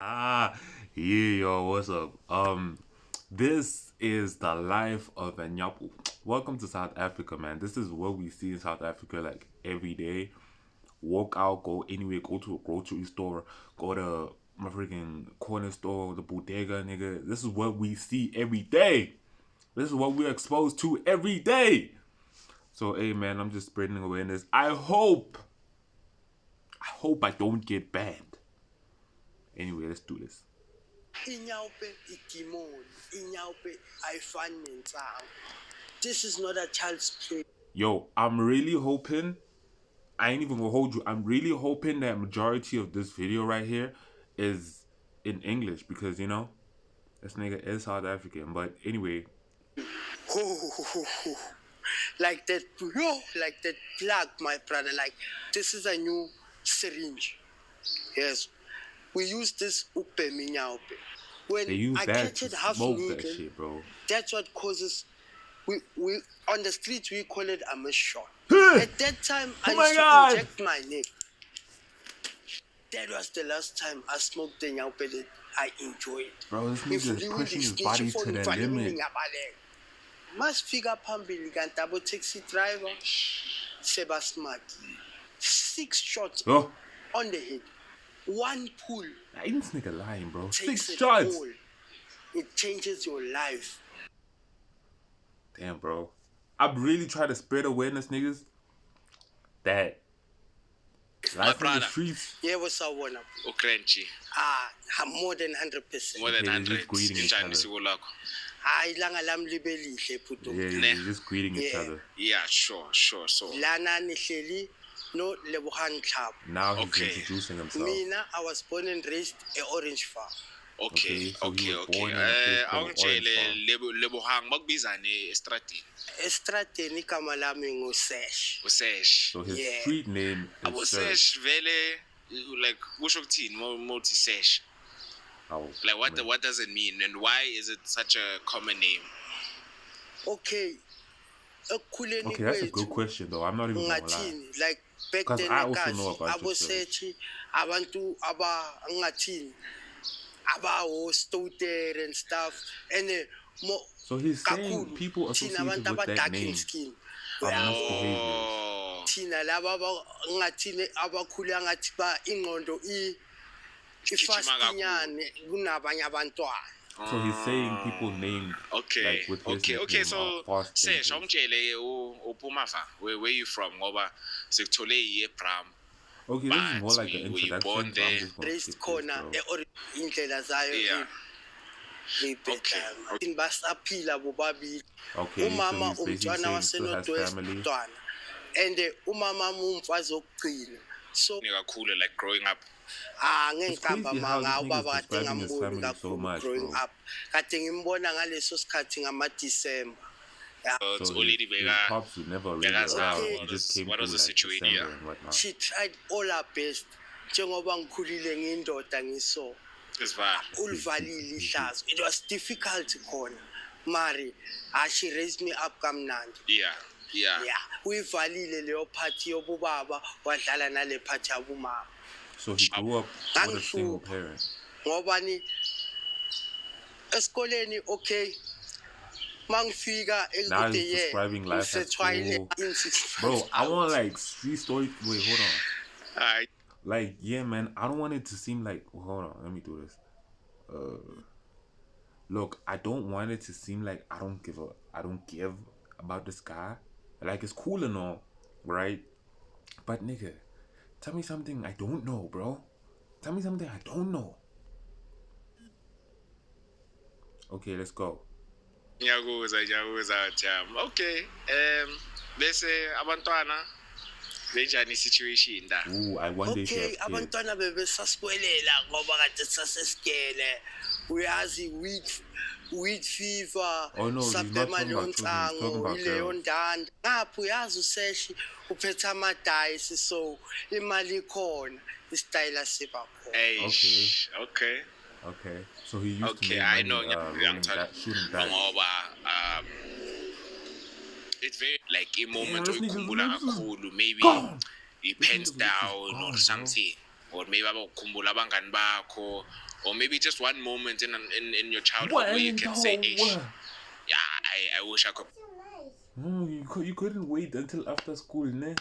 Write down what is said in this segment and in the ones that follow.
Ah, yeah, yo, what's up? This is the life of a Nyapu. Welcome to South Africa, man. This is what we see in South Africa like every day. Walk out, go anywhere, go to a grocery store, go to my freaking corner store, the bodega, nigga. This is what we see every day. This is what we're exposed to every day. So, hey, man, I'm just spreading awareness. I hope I don't get banned. Anyway, let's do this. Inyaupe idimoni, inyaupe ayifani nensango. This is not a child's play. Yo, I'm really hoping, I ain't even gonna hold you, I'm really hoping that majority of this video right here is in English because, this nigga is South African. But anyway, Like that, like that plug, my brother. Like, this is a new syringe. Yes. We use this upe minyaupe. When they use I that catch to it half smoke that needle, shit, bro. that's what causes. We on the streets we call it a miss shot. Huh. At that time, I Oh my used to God. inject my neck. That was the last time I smoked the nyaupe that I enjoyed. Bro, this nigga is pushing his body to the limit. Masifika phambili kanti abo taxi driver seba smart. 6 shots Oh, on the head. One pull ain't this nigga lying, bro? takes 6 it shots. all. It changes your life. Damn, bro. I'm really trying to spread awareness, niggas, that life in the streets. Yeah, what's up, one? Ukrenchi. More than 100%. More than Okay, they're 100. just greeting each Injani other. isiko lakho? Ilanga lami libe lihle puto. Yeah, Ne. you're just greeting each Yeah. other. Yeah, sure. So, Lana nihleli no Lebogang Club. Now he's Okay. introducing himself. Mina, I was born and raised in Orange Farm. okay. Okay, so he was born in a place called Awungitshele Orange Lebohang bakubizane estradini. Estradeni igama lami nguSesh. Usesh. So his Yeah. street name Abo is Sesh. sesh vele like kusho kuthini multi sesh. Oh, Like man. what does it mean and why is it such a common name? Okay. Ekukhuleni Okay, that's a kwethu, good question though. I'm not even gonna lie. ngathini, like back 'Cause then I also know nekazi about yourself. abosethi abantu ngathini abawo stoter and stuff and So he's saying kakhulu people thina associated abantu with that aba-dark in name skin are Uyabo? misbehaviors. Oh. Thina laba ngathini abakhula ngathi ba ingqondo Igijima kakhulu. ifastinyane kunabanye abantwana. So he's saying people named Okay. like with his Okay. nickname So, are fast Sesh, thinkers. awungitshele uphuma va. Where you from? Ngoba sekuthole iYebram. Okay, this is more But like an we introduction. born So I'm there. just gonna Raised skip this, khona bro. indlela zayo Yeah. ibhedama. Okay. Basaphila bobabili. Okay, so Umama he's basically umntwana saying he still has family. wasenodwestwana and umama umfazi okugcina. So Kakhulu like growing up. It's ngengihamba crazy how manga this nigga's ubaba kade describing his ngamboni family so kakhulu much, growing bro. up. Kade ngimbona ngaleso sikhathi ngama-December. So it's So only his pops were never really Bekas around. okay. He just came What through was the like situation? December Yeah. and whatnot. She tried all her best. Njengoba ngikhulile ngiyindoda ngiso. It's bad. Ulivalile ihlazo. It was difficult khona. Mari, she raised me up kamnandi. Yeah. Yeah, uyivalile leyo party yobubaba wadlala nale party yabumama. So he grew up with a single parent. Ngoba ni esikoleni okay mangifika Now ekude he's describing life at school. Bro, I want like street story. Wait, hold on. Alright. Like, yeah, man, I don't want it to seem like. Hold on, let me do this. Look, I don't want it to seem like I don't give about this guy. Like, it's cool and all, right? But nigga, tell me something I don't know, bro. Tell me something I don't know. Okay, let's go. Ngiyakuza Jam. Okay. Bese abantwana benjani situation da? Ooh, I one day should Okay, have kids. abantwana bebesasibwelela ngoba kade sasesigele. Uyazi weed fever, Oh, no, he's not sabhema talking leyo about children, he's talking nsango, about ileyo girls. ndanda. Ngapho uyazi useshi uphethe amadayisi so imali ikhona, isitayela siba khona. Hey. Okay. Okay, so he used to Okay, make I money, know shooting dice. ngoba it's very like a moment this nigga's oyikhumbula lips is kakhulu, maybe gone. he This pens nigga's lips is down gone, or bro. something, or maybe abakhumbula abangani bakho or maybe just one moment in your childhood What? where you can say, No, "Ish, yeah, I wish I could." no, you couldn't wait until after school, ne?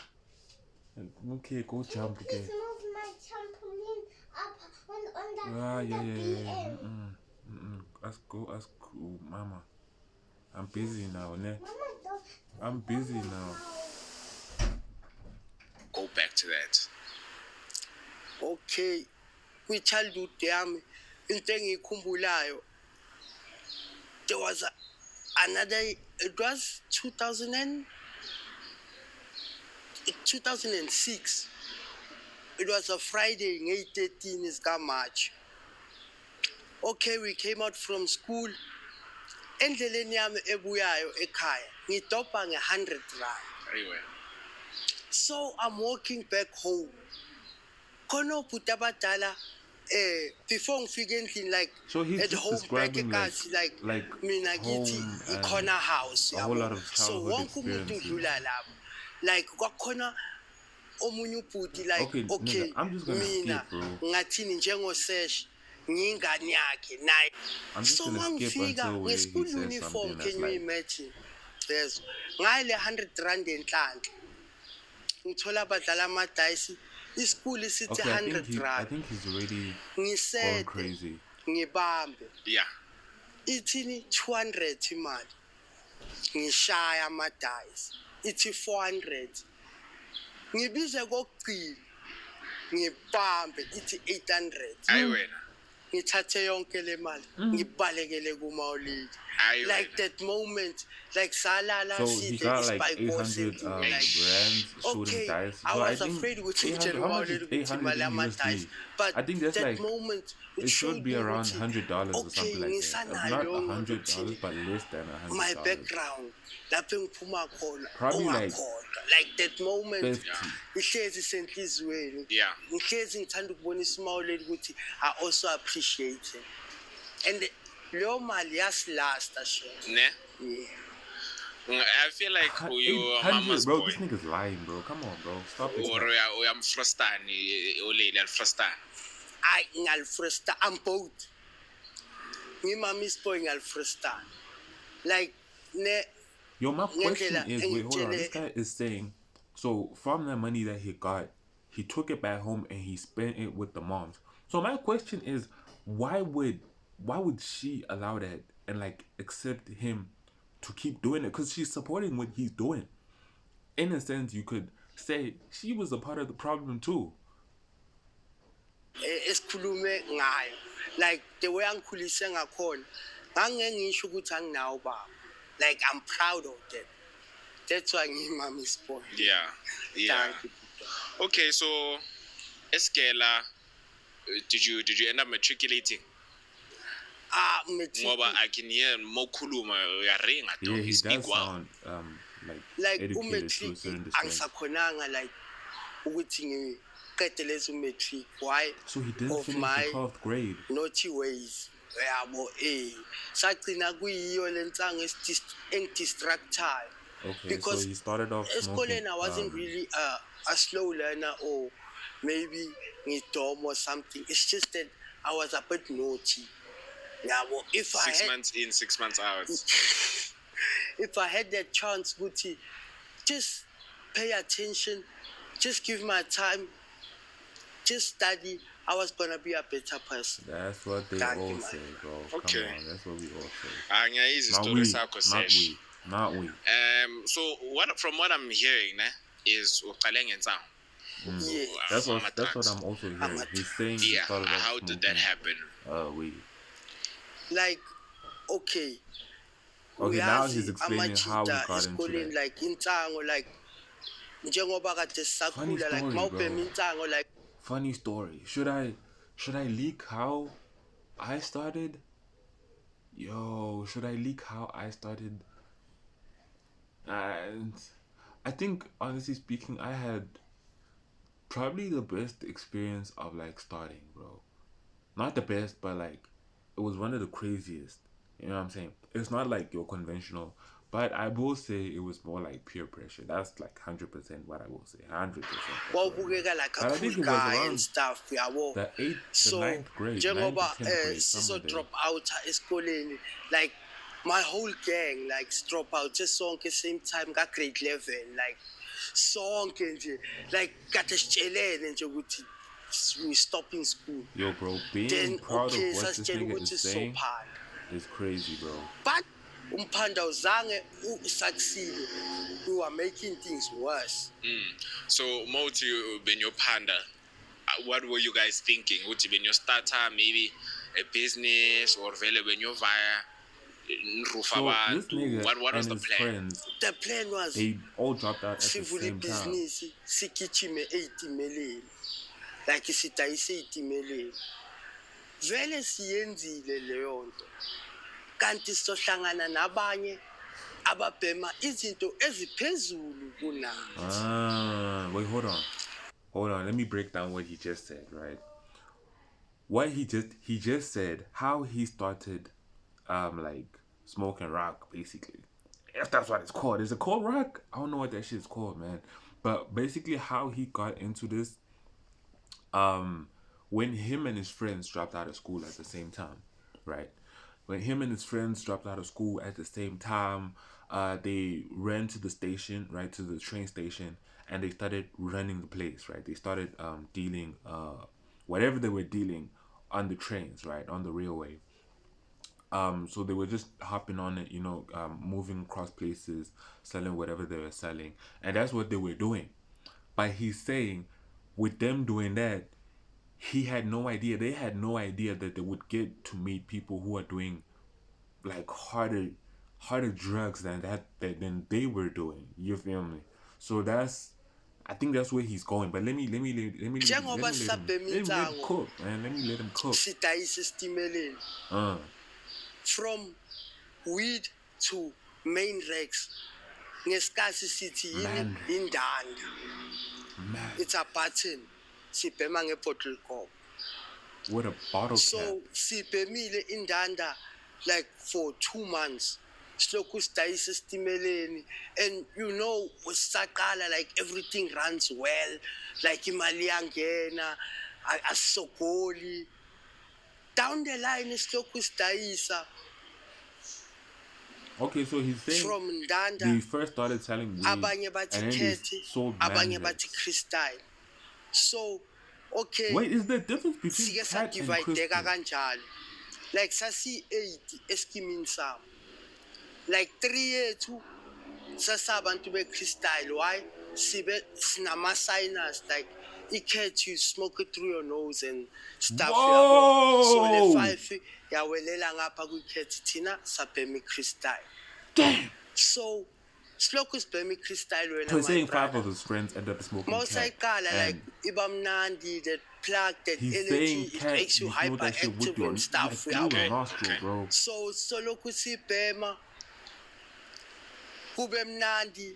Okay, go jump, okay. Please move my trampoline up on the, Ah, yeah, the yeah, yeah. BM. Ask Mama. I'm busy now, ne? Mama, don't. I'm busy now. Go back to that. Okay, kwi-childhood yami into engiyikhumbulayo, there was another, it was 2006. It was a Friday, 8:13 zika-March. Okay, we came out from school. Endleleni yami ebuyayo ekhaya ngidobha nge-100 rand. Anyway, So I'm walking back home. Khona obhuti abadala before ngifike endlini, like So he's at just home back describing ekhaya, like mina ngithi home and ikhona house, a whole yabo. lot of So childhood wonke umuntu experiences. udlula lapho, like kwakhona omunye ubhuti, like Okay, okay, nigga, I'm just gonna mina skip, bro. ngathini njengosesh ngiyingane yakhe naye. I'm just So gonna skip mangifika until where he nge-school says uniform, something that's can you like, imagine? Yes, ngayo le 100 rand enhlanhla ngithola abadlala amadayisi, isikuli sithi okay, I 100 think he's already gone ngisede crazy. ngibambe yeah. ithini 200 imali, ngishaya amadayisi ithi 400, ngibize kokugcina ngibambe ithi 800, Ayi wena. ngithathe yonke le mali ngibalekele kuMawulidi. Ayi Like wena. that moment, like salala So he got like 800 rands shooting okay, dice. I So was think afraid ukuthi 800, ngitshele how much is uMawulidi ukuthi 800 imali in yamadayisi, USD? but I think that's that like, moment it should showed be me around ukuthi, $100 or okay, something like that. ngisanayo Not leyo $100, ukuthi but less than my $100. background lapho engiphuma khona Probably like ungakhohlwa, like that moment 50. ihlezi senhliziyweni, Yeah. ngihlezi ngithanda ukubonisa uMawulidi ukuthi I also appreciate him, and leyo mali yasilasta sure. Ne? Yeah. I feel like you're 800, mama's bro. boy. This nigga's lying, bro. Come on, bro. Stop it. Or uyamfrustani oleli alfrustani. I ngalfrustra, I'm both. Ngimami's boy ngalfrustra. Like ne Yo, my question ngendlela is, wait, hold on. engitshele- This guy is saying, so from the money that he got, he took it back home and he spent it with the moms. So my question is, why would she allow that and like accept him to keep doing it? Because she's supporting what he's doing. In a sense, you could say she was a part of the problem too. esikhulume ngayo, like the way angikhulise ngakhona ngangeke ngisho ukuthi anginawo baba, like I'm proud of that. That's why ngimami's boy. Yeah. Yeah. Thank you. Okay, so Eskela, did you end up matriculating? Matric, Ngoba I can hear mokhuluma uyaringa Yeah, though. he You does speak well. sound like educated to a umatric certain extent. angisakhonanga like ukuthi ngiqede lezo matric. Why? So he didn't Of finish my the 12th grade. naughty ways, yabo sagcina kuyiyo lentanga engidistractayo. Okay, Because so he started off smoking. esikoleni I wasn't really a slow learner or maybe ngidom or something. It's just that I was a bit naughty. Yabo, if I 6 had months in, 6 months out. if I had that chance, Guti, just pay attention, just give my time, just study, I was gonna be a better person. That's what they Thank you, all man. say, bro. Okay. Come on, that's what we all say. Ngiyayizwa Not istory we, sakho not Sesh. we, not we. So from what I'm hearing, ne, is uqale ngensango. Yeah. That's what Ama-drugs. I'm also hearing. I'm a- He's saying he Yeah. started off How did that smoking, happen? weed. Like, okay. Okay, now he's uyazi explaining how he amajita got into esikoleni, that. like insango, like njengoba kade sisakhula, like story, mawubhema bro. insango, like Funny story. Should I leak how I started? Yo, should I leak how I started? And I think, honestly speaking, I had probably the best experience of like starting, bro. Not the best, but like it was one of the craziest. You know what I'm saying? It's not like your conventional But I will say it was more like peer pressure. That's like 100% what I will say. 100%. wawubukeka like a But I cool think it was guy and around stuff yabo. the So ninth grade, ninth njengoba to 10th grade, siso somewhere there. drop out esikoleni, like my whole gang like drop out just sonke same time ka grade 11, like sonke nje, like kade sitshelene nje ukuthi we stopping school. Yo, bro, being Then proud okay of what this sasitshela nigga ukuthi is saying sophanda. is crazy, bro. But umphanda uzange succeed. We were making things worse. So Moti when you panda, what were you guys thinking? Would you when you starter maybe a business or vele when you via So this nigga what was and the his plan? friends, The plan was they all dropped out at the sivule same time. ibhizinisi sigijime ey'timeleni like sidayise ey'timeleni vele siyenzile leyo nto kanti sizohlangana nabanye ababhema izinto eziphezulu kunathi. Wait, hold on. Let me break down what he just said, right? What he just said how he started, like smoking rock, basically. If that's what it's called. Is it called rock? I don't know what that shit's called, man. But basically, how he got into this, when him and his friends dropped out of school at the same time, right? When him and his friends dropped out of school at the same time, they ran to the station, right, to the train station, and they started running the place, right? They started dealing whatever they were dealing on the trains, right, on the railway. So they were just hopping on it, moving across places, selling whatever they were selling, and that's what they were doing. But he's saying, with them doing that, he had no idea. They had no idea that they would get to meet people who are doing like harder drugs than they were doing. You feel me? So I think that's where he's going. But let me let him cook, man. Let me let him cook. Sidayise esitimeleni from weed to main Rex ngesikhathi sithi yini indanda. Man, It's a pattern. Sibhema ngebottle cork. what a bottle cap. So sibhemile indanda like for 2 months. Silokhu sidayisa esitimeleni and usaqala like everything runs well, like imali yangena asogoli. Down the line silokhu sidayisa Okay, so he's saying from ndanda they first started selling weed, abanye and bathi then they khethi sold abanye man bathi crystal. So okay, Wait, is there a difference between sike cat and sadivayideka crystal? kanjalo like sasi-8 eskimini sami like 3 yethu sasabantu be-crystal. Why? Sibe sinama-sinus like i-cat you smoke it through your nose and stuff. Whoa! So le-5 yawelela ngapha kwi-cat thina sabhema i-crystal. Damn! So silokhu sibhema i-crystal wena So he's saying my 5 brother. of his friends ended up smoking cat. Mawusayiqala like And iba mnandi, that plug, that he's energy, saying it cat, makes you you smell that shit with hyperactive your, and stuff. through your yabo. nostril, bro. So lokhu sibhema kube mnandi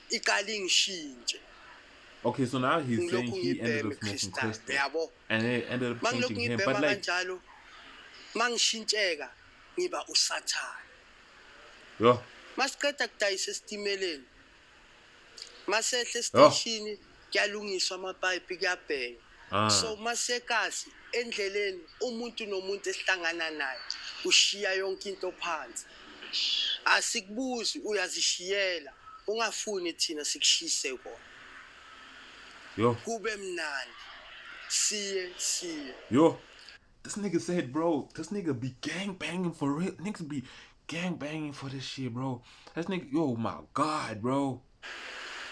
iqala ingishintshe. Okay, so now he's saying Ngilokhu he ended ngibhema up smoking i-crystal crystal. yabo. And it ended up Mangilokhu changing him. But ngibhema like, kanjalo mangishintsheka ngiba usathana. yo, Masiqeda kudayisa esitimeleni. Masehle Oh. station kuyalungiswa amapipe kuyabheka. Ah. So masekasi endleleni umuntu nomuntu esihlangana naye ushiya yonke into phansi. Asikubuzi uyazishiyela ungafuni thina sikushise kona. yo, Kube mnandi. Siye. yo. This nigga said, bro, this nigga be gang banging for real. Niggas be gang banging for this shit, bro. This nigga, yo, my God, bro.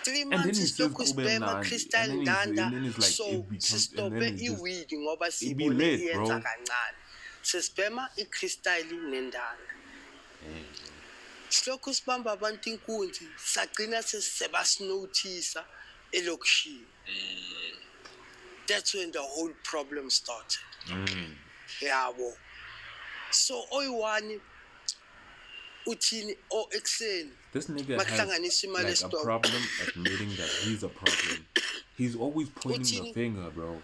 3 And then months he says silokhu kube sibhema mnandi. crystal And then ndanda. it's like, So it becomes, and sistope then it's just, iweed ngoba it be sibone lit, iyenza bro. kancane. Sesibhema i-crystal nendanda. Silokhu sibamba abantu inkunzi sagcina sesebasinothisa elokishini. That's when the whole problem started. Yabo. So oyi-1 uthini ekseni This nigga Mahlanganisa imali has like a esitolo. problem admitting that he's a problem. He's always pointing the Uthini? finger, bro.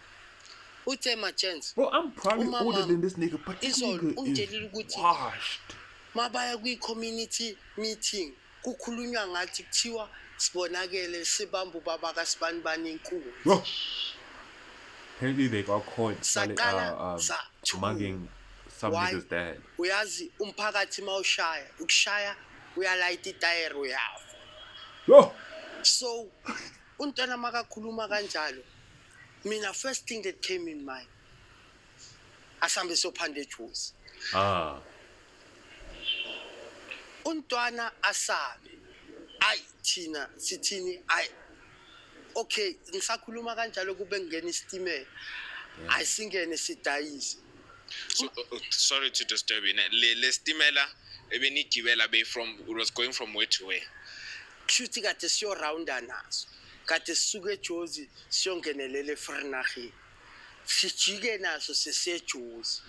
uthe ma chance Bro, I'm probably Umama older than this nigga, but this izolo nigga ungitshelile is ukuthi washed. mabaya kwi-community meeting kukhulunywa ngathi kuthiwa sibonakele sibamba ubaba kaSibanibani inkulu. Bro. Apparently they got caught Saqala mugging some Why? nigga's dad. Uyazi umphakathi mawushaya ukushaya uyalayita itayeri uyafa. Yo! So untwana makakhuluma kanjalo mina first thing that came in mind asambe sophande juice. Untwana asabe ay thina sithini ay okay ngisakhuluma kanjalo kube ngena isitimela ayisingene sidayise. So, sorry to disturb you. Le stimela ebenigibela be from, it was going from where to where? Kushuthi kade siyo rounda naso kade sisuke eJozi siyongenelele eFrenaghi sijike naso seseJozi.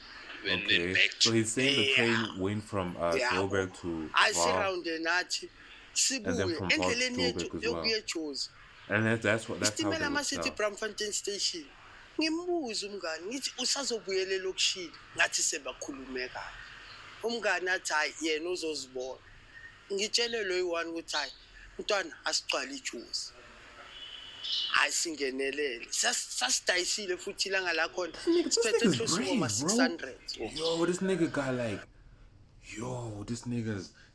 And then Okay. back So to he's saying the train went from Joburg to Vaal, ayisirounde nathi sibuye from endleleni Joburg yethu as well. yokuya eJozi. and that's how Isitimela they would masithi tell. Braamfontein station ngimbuza umngani ngithi usazobuyela elokushini ngathi sebakhulume kahle. Umngani athi hayi yena uzozibona. Ngitshele lo yi-1 ukuthi hayi mntwana asigcwala ijuice. Hayi singenelele. Sasidayisile futhi ilanga la khona. Siphethe nigga's close brave, to bro. 600. Yo, this nigga got like,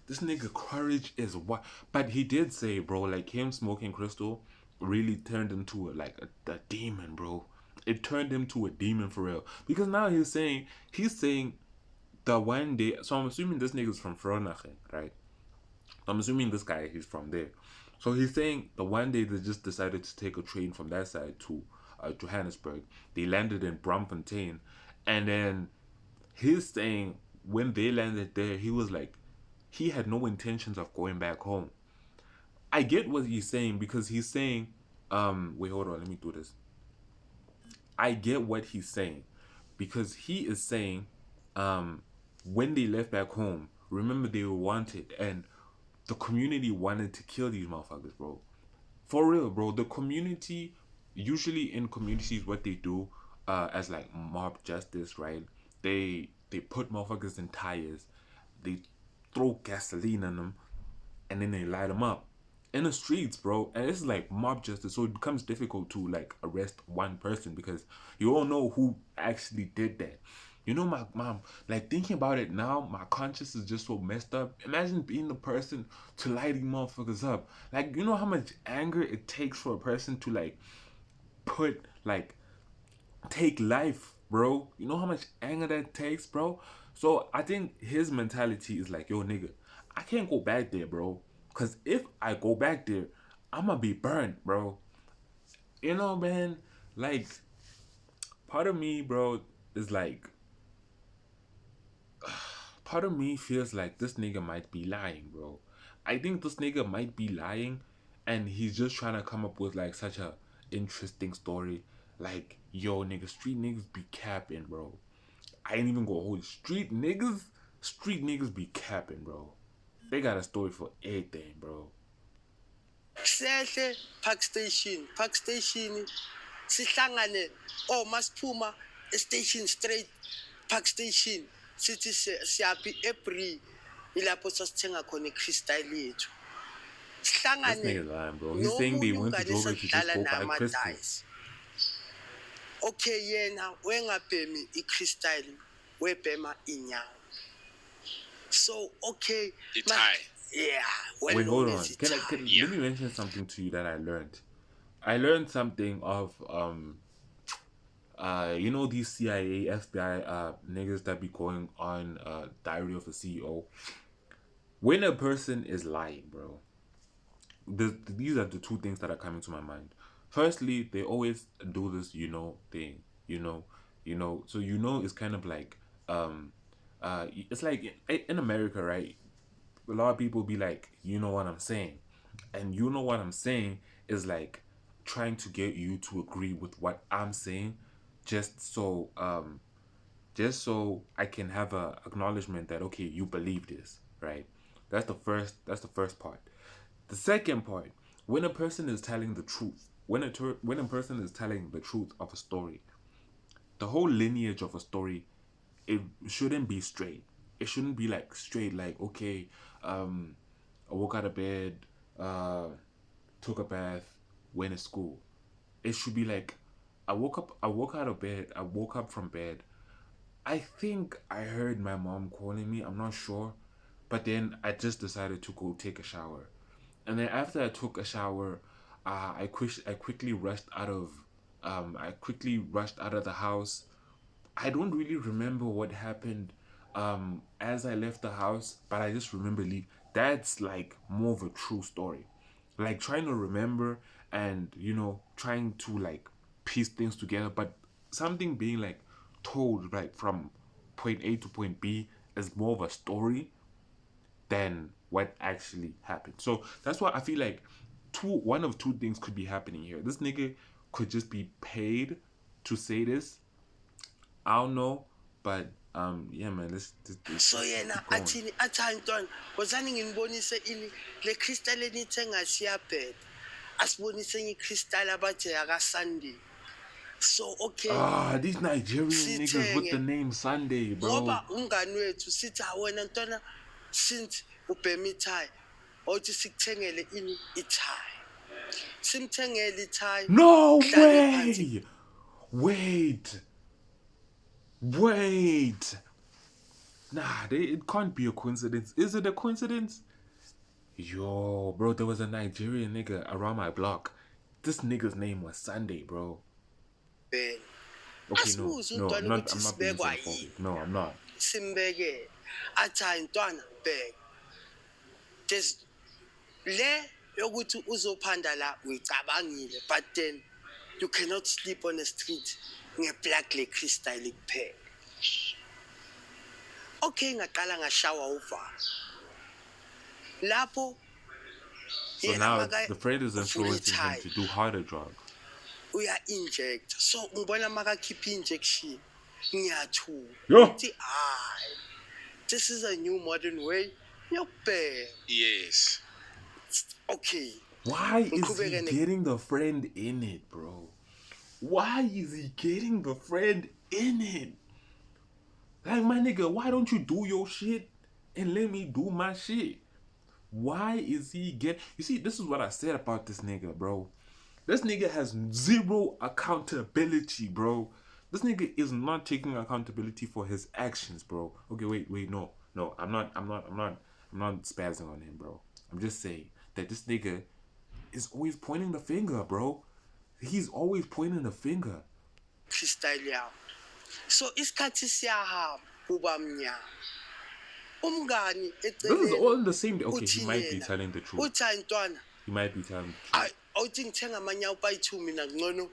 this nigga courage is what. But he did say, bro, like him smoking crystal really turned him to a demon, bro. It turned him to a demon for real. Because now he's saying the one day. So I'm assuming this nigga's from Vereeniging, right? I'm assuming this guy he's from there. So he's saying the one day they just decided to take a train from that side to Johannesburg. They landed in Braamfontein, and then he's saying when they landed there, he was like, he had no intentions of going back home. I get what he's saying because he's saying, wait, hold on, let me do this. I get what he's saying because he is saying, when they left back home, remember they were wanted and the community wanted to kill these motherfuckers, bro. For real, bro. The community, usually in communities, what they do, as like mob justice, right? They put motherfuckers in tires, they throw gasoline on them, and then they light them up in the streets, bro. And it's like mob justice, so it becomes difficult to like arrest one person because you all know who actually did that. You know, my mom, like thinking about it now, my conscience is just so messed up. Imagine being the person to light these motherfuckers up. Like, you know how much anger it takes for a person to like take life, bro. You know how much anger that takes, bro. So I think his mentality is like, yo, nigga, I can't go back there, bro. Cause if I go back there, I'ma be burned, bro. You know, man. Like, part of me, bro, is like. Part of me feels like this nigga might be lying, bro. I think this nigga might be lying and he's just trying to come up with like such a interesting story. Like, yo, nigga, street niggas be capping, bro. I ain't even gonna hold it. Street niggas be capping, bro. They got a story for everything, bro. Sehle Park Station sihlangane masiphuma station straight Park Station sithi siyapi eBree ilapho sasithenga khona iCrystal yethu This sihlangane nigga's lying, bro. He's saying they went to Joburg to just go buy crystals. Okay, yena wengabhemi iCrystal webhema inyawo. So okay, Itai. yeah. Wait, hold on. Let me mention something to you that I learned. I learned something of you know these CIA, FBI niggas that be going on Diary of a CEO. When a person is lying, bro, these are the two things that are coming to my mind. Firstly, they always do this, thing, so it's kind of like it's like in America, right? A lot of people be like, you know what I'm saying, and you know what I'm saying is like trying to get you to agree with what I'm saying, just so I can have a acknowledgement that okay, you believe this, right? That's the first part. The second part, when a person is telling the truth, when a person is telling the truth of a story, the whole lineage of a story, it shouldn't be straight. it shouldn't be like straight like, okay, I woke out of bed, took a bath, went to school. It should be like, I woke out of bed, I woke up from bed. I think I heard my mom calling me, I'm not sure. But then I just decided to go take a shower. And then after I took a shower, I quickly rushed out of the house. I don't really remember what happened as I left the house, but I just remember leave. That's like more of a true story. Like trying to remember and trying to like piece things together, but something being like told like from point A to point B is more of a story than what actually happened. So that's why I feel like one of two things could be happening here. This nigga could just be paid to say this. I don't know, but yeah, man. This So yena athini athi ntwana wozani nginibonise ini le crystal enithenga siyabheda asibonise ngi crystal abathi aka Sunday. So okay, these Nigerian niggas with the Sithenge. name Sunday, bro. ngoba umngani wethu sithi awena ntwana since ubhema ithai othi sikuthengele ini ithai simthengele ithai No Uhlale phansi. way! Wait! Nah, it can't be a coincidence. Is it a coincidence? Yo, bro, there was a Nigerian nigga around my block. This nigga's name was Sunday, bro. bhena Okay, no, Asibuze no, umntwana I'm not ukuthi being sibekwa xenophobic. yini. No, I'm not. Simbekele athi hayi ntwana bheka there's le yokuthi uzophanda la uyicabangile but then you cannot sleep on the street ngeblack le crystal kuphela. Okay, ngaqala ngashawa uvala lapho So yena now maka the friend is uvula influencing him ithai, to do harder drugs. uya inject so ngibona makakhipha injection ngiyathuka Yo. uthi hayi this is a new modern way yokubheka. Yes. Okay, Why is he Mqhubeke ne- getting the friend in it, bro? Why is he getting the friend in it? Like, my nigga, why don't you do your shit and let me do my shit? Why is he You see, this is what I said about this nigga, bro. This nigga has zero accountability, bro. This nigga is not taking accountability for his actions, bro. Okay, wait, no, I'm not spazzing on him, bro. I'm just saying that this nigga is always pointing the finger, bro. He's always pointing the finger. crystal yawo so isikhathi siyahamba kuba mnyama umngani This is all in eceleni the same day. Okay, he uthi might be yena, telling the truth. uthi hayi ntwana He might be telling the truth. awuthi ngithenga amanyawu payi-2 mina ngcono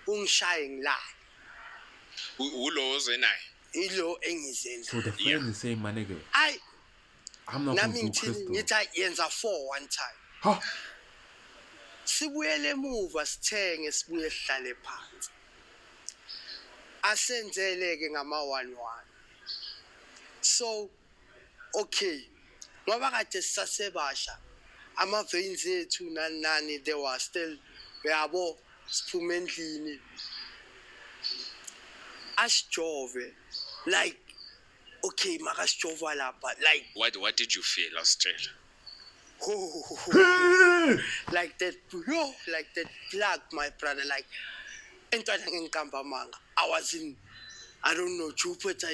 ungishaye ngilale Ulo ozenayo. ilo engize So the nayo friend is saying, my nigga, hayi I'm not gonna nami do ngithini crystal. ngithi hayi yenza 4 one time Huh? sibuyele emuva sithenge sibuye sihlale phansi asenzeleke ngama-1 so okay ngoba kade sisasebasha ama-veins ethu nani they were still uyabo siphume endlini asijove like okay makasijova lapha like What did you feel, Australia? like that plug my brother like entwana ngiqamba manga I don't know Jupiter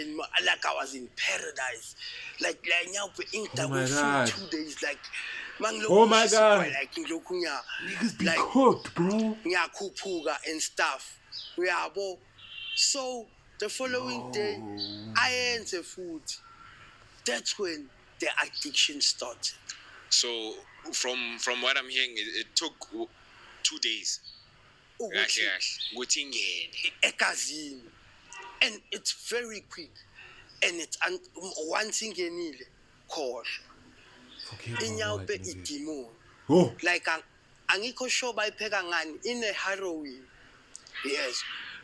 like I was in paradise like nyawupe Oh my ingida God. for 2 days like Oh my God. like ngilokhu nya Niggas be like cooked, bro. ngiyakhuphuka and stuff uyabo so the following day ayenze futhi that's when the addiction started. So from what I'm hearing, it took 2 days. Ukuthi Kahle kahle. Ukuthi ingene. egazini and it's very quick and it's once ingenile khohlwa Forget about what, inyawupe nigga. idemon Oh, like angikho sure bayipheka ngani ine heroin yes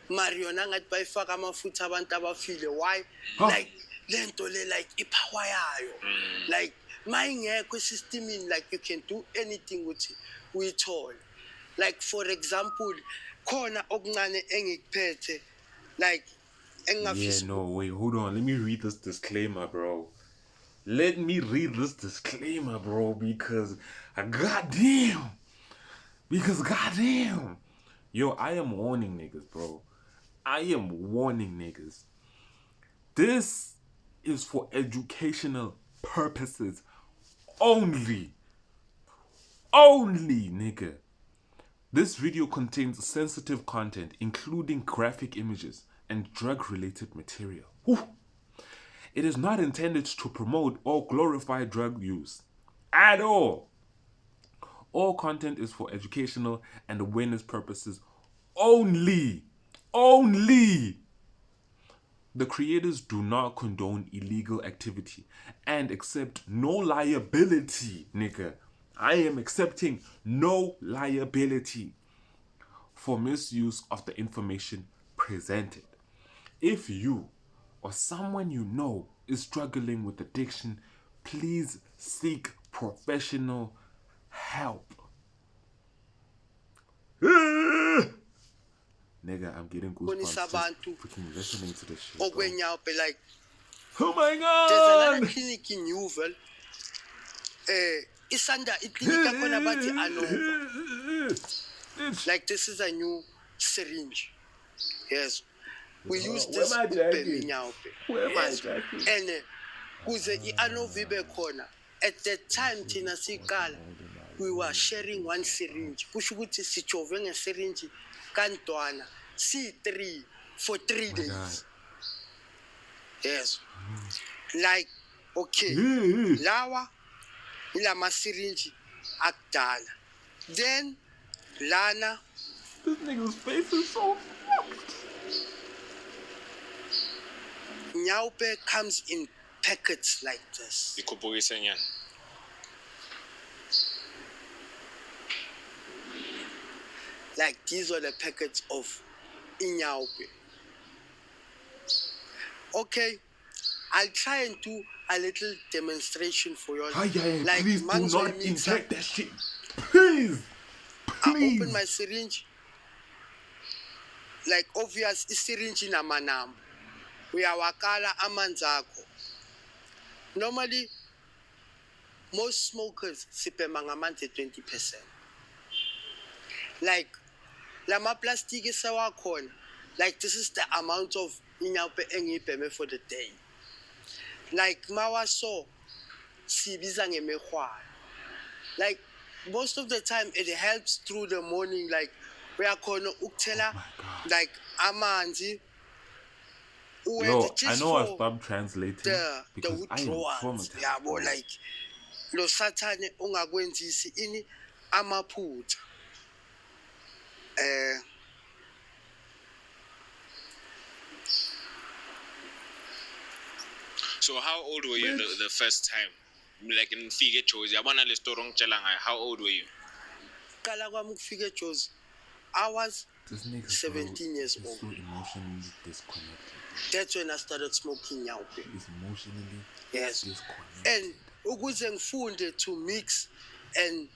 Mariona ngathi bayifaka amafutha abantu abafile why Huh? like lento le like ipower yayo like mayingekho systemini like you can do anything ukuthi uyithole like for example khona okuncane engikuphethe like yeah, engingafisa no, wait, hold on. Let me read this disclaimer, bro. Let me read this disclaimer, bro, because goddamn. Because goddamn. Yo, I am warning niggas, bro. I am warning niggas. This is for educational purposes only. Only, nigga. This video contains sensitive content, including graphic images and drug-related material. Whew. It is not intended to promote or glorify drug use at all. All content is for educational and awareness purposes only. Only. The creators do not condone illegal activity and accept no liability, nigga. I am accepting no liability for misuse of the information presented. If you or someone you know is struggling with addiction, please seek professional help. Nigga, I'm getting goosebumps just freaking listening to this shit, bro. Okwenyawupe, like, Oh my there's another god! clinic in Newville. Isanda, clinic yakhona bathi Anova. Like, this is a new syringe. Yes. We use Where this my jacket? Nyawupe. Where my Yes. jacket? And kuze i-Anova ibe khona. At that time thina siqala, we were sharing one syringe. Kusho ukuthi sijove ngesyringe kantwana C3 for 3 God. days. Yes. Like, okay, lawa ilama syringe akudala. Then lana This nigga's face is so fucked. Nyawupe comes in packets like this. Ikhuphukise nyana. Like, these are the packets of Inyawupe. Okay, I'll try and do a little demonstration for you all. Like, please do man's not when he mix inject up, that shit. Please. I Please. open my syringe. Like, obvious, syringe in amanam. We are wakala amanzako. Normally, most smokers sipema ngamanzi 20%. Like, lama plastic sewakhona. Like, this is the amount of Inyawupe engiyibheme for the day. Like, mawaso sibiza ngemehwana. Like, most of the time it helps through the morning. Like, uyakhona ukuthela like amanzi. Yo, Just I know I for stopped translating the because I am withdrawals. traumatized. Yabo, bro. like lo sathane ungakwenzisi ini amaphutha. So how old were you the first time? Like in Fige Chose, yabona le story ngitshela ngayo. How old were you? Qala kwami ukufika eJozi, I was This nigga 17 years is old. so emotionally disconnected. That's when I started smoking Nyawupe. He's emotionally Yes. disconnected. And ukuze ngifunde to mix and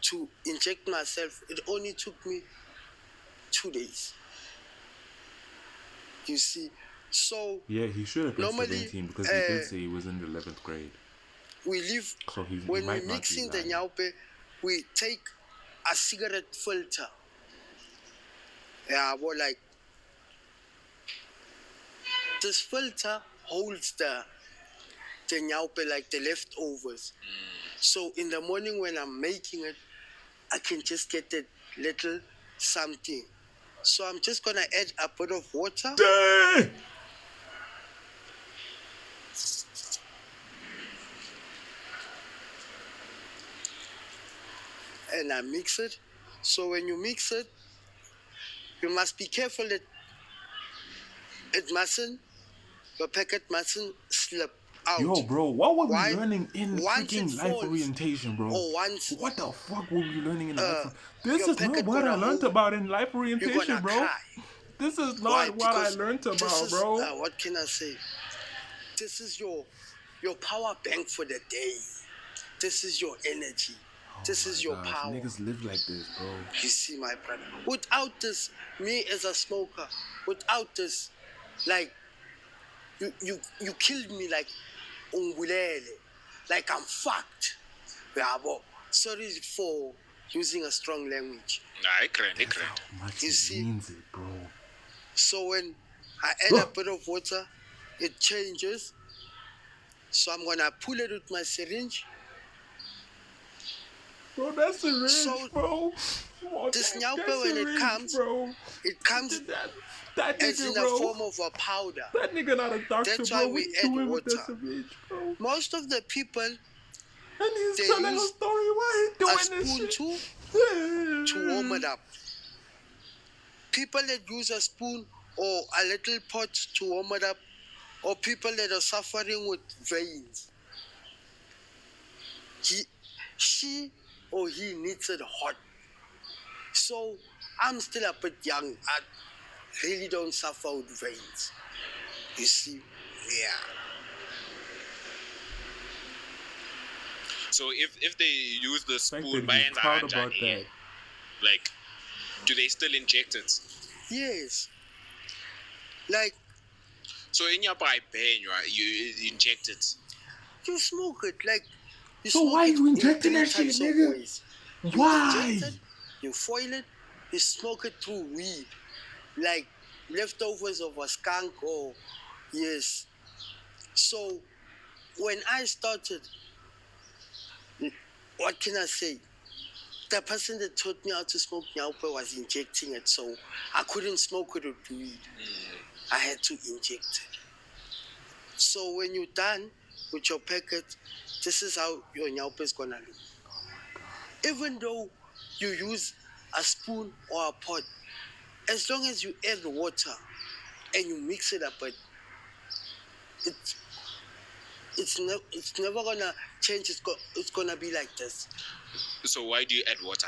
to inject myself, it only took me 2 days. You see, so Yeah, he should have been normally, 17 because he did say he was in the 11th grade. we live So he when we might not mix be in the lying. Nyawupe, we take a cigarette filter. Yeah, well, like this filter holds the Nyawupe, like the leftovers. So in the morning when I'm making it, I can just get that little something. So I'm just gonna add a bit of water. And I mix it. So when you mix it, you must be careful that your packet mustn't slip out. Yo, bro, what were we Why? learning in Once freaking it life falls, orientation, bro? or once What the fuck were we learning in life? This your is not packet what I gonna learned hold, about in life you're orientation, gonna bro. cry. This is Why? not what I Because learned this about, is, bro. what can I say? This is your power bank for the day. This is your energy. This is your Gosh, power. niggas live like this, bro. You see, my brother. Without this, me as a smoker, without this, like you killed me. Like ungibulele, like I'm fucked. Yabo. Sorry for using a strong language. Nah, grand. How much You it see- means it, bro. So when I add a bit of water, it changes. So I'm gonna pull it with my syringe. Bro, that's a range, So, bro. this nyaupe, when it comes, bro. it comes That as nigga, in bro. a form of a powder. That nigga not a doctor, That's bro. why What we you add doing with water. that syringe, bro? Most of the people, And he's They telling a use story. Why he a doing this spoon shit? to warm it up. People that use a spoon or a little pot to warm it up, or people that are suffering with veins, she or he needs it hot. So I'm still a bit young. I really don't suffer with veins. You see? Yeah. So if they use the Fact spoon, that he's bayenza proud about kanjani? that. Like, do they still inject it? Yes. Like, So in your pipe, you inject it. you smoke it. Like, you So smoke why it you in injecting 3 that shit, types of nigga? ways. You Why? inject it, you foil it, you smoke it through weed, like leftovers of a skunk or yes. So when I started, what can I say? The person that taught me how to smoke nyaupe was injecting it, so I couldn't smoke it with weed. I had to inject it. So when you're done with your packet, this is how your nyaupe is gonna look. Even though you use a spoon or a pot, as long as you add water and you mix it up, it's never gonna change. It's gonna be like this. So why do you add water?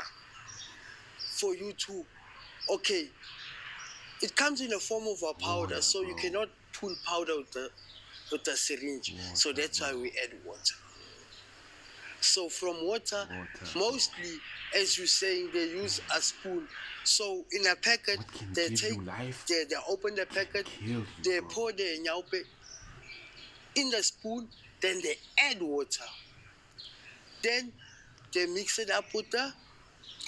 For you to, okay, it comes in the form of a powder, Water, so you bro. cannot pull powder with the syringe. So Water, that's why bro. we add water. So from water, Water, mostly, as you're saying, they use a spoon. So in a packet, What can they give take, you life? they open the packet, Kill you, they bro. pour the nyaupe in the spoon, then they add water. Then they mix it up with the,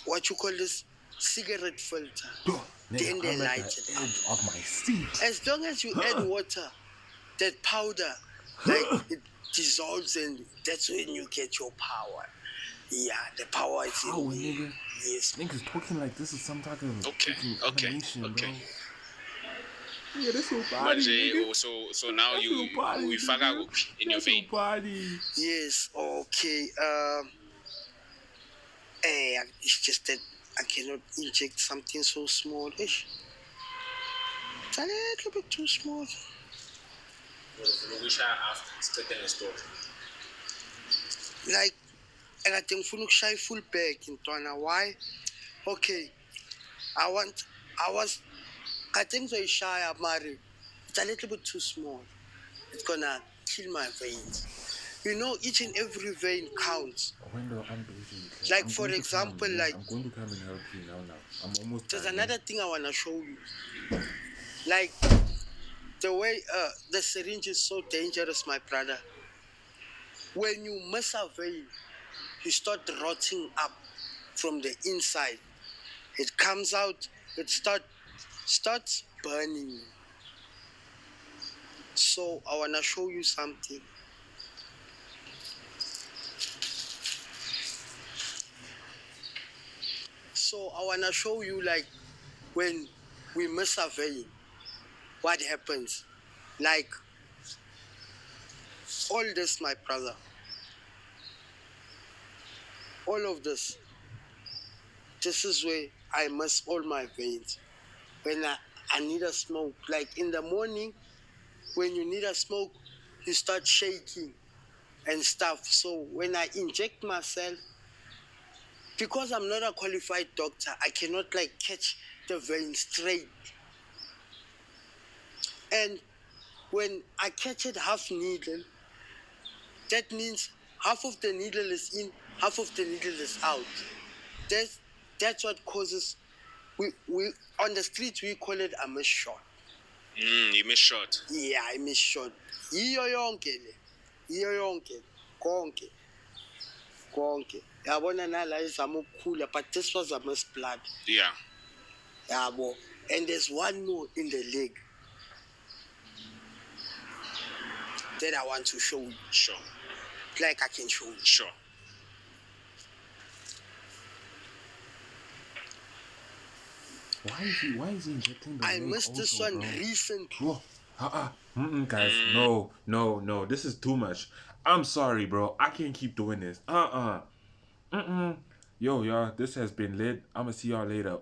what you call this, cigarette filter. Bro, Then nigga, they I'm at light the it up. edge of my seat. As long as you add water, that powder, like it dissolves, and that's when you get your power. Yeah, the power is Power, in me. nigga. Yes. Niggas talking like this is some type of Okay, freaking okay, animation, okay. bro. Yeah, that's your body, Manje, nigga. so now That's you your body, we faka nigga. kuphi in your That's your vein. body. Yes, okay. It's just that I cannot inject something so small. Ish. It's a little bit too small. Like, I got them full shy full bag in Twana. Why? Okay. I was I think so shy of Mari. It's a little bit too small. It's gonna kill my veins. You know, each and every vein counts. Wendell, I'm busy. Like, I'm for going to example, come, like- I'm going to come and help you now. I'm almost There's done, another thing I wanna show you. Like, the way the syringe is so dangerous, my brother. When you miss a vein, you start rotting up from the inside. It comes out, it starts burning you. So I wanna show you something. So I wanna show you, like, when we miss a vein, what happens. Like, all this, my brother. All of this. This is where I miss all my veins. When I need a smoke. Like, in the morning, when you need a smoke, you start shaking and stuff. So when I inject myself, because I'm not a qualified doctor, I cannot, like, catch the vein straight. And when I catch it half needle, that means half of the needle is in, half of the needle is out. That's what causes, we on the street we call it a miss shot. You miss shot. Yeah, I miss shot. Yiyo yonke le. iyo yonke konke yabona nala izama ukukhula, but this was a missed blood. Yeah. Yabo, and there's one more in the leg that I want to show you, Sure. like I can show you. Sure. Why is he injecting the I leg missed this also, one bro? recently. Bro, guys, no, this is too much. I'm sorry, bro. I can't keep doing this. Yo, y'all, this has been lit. I'ma see y'all later.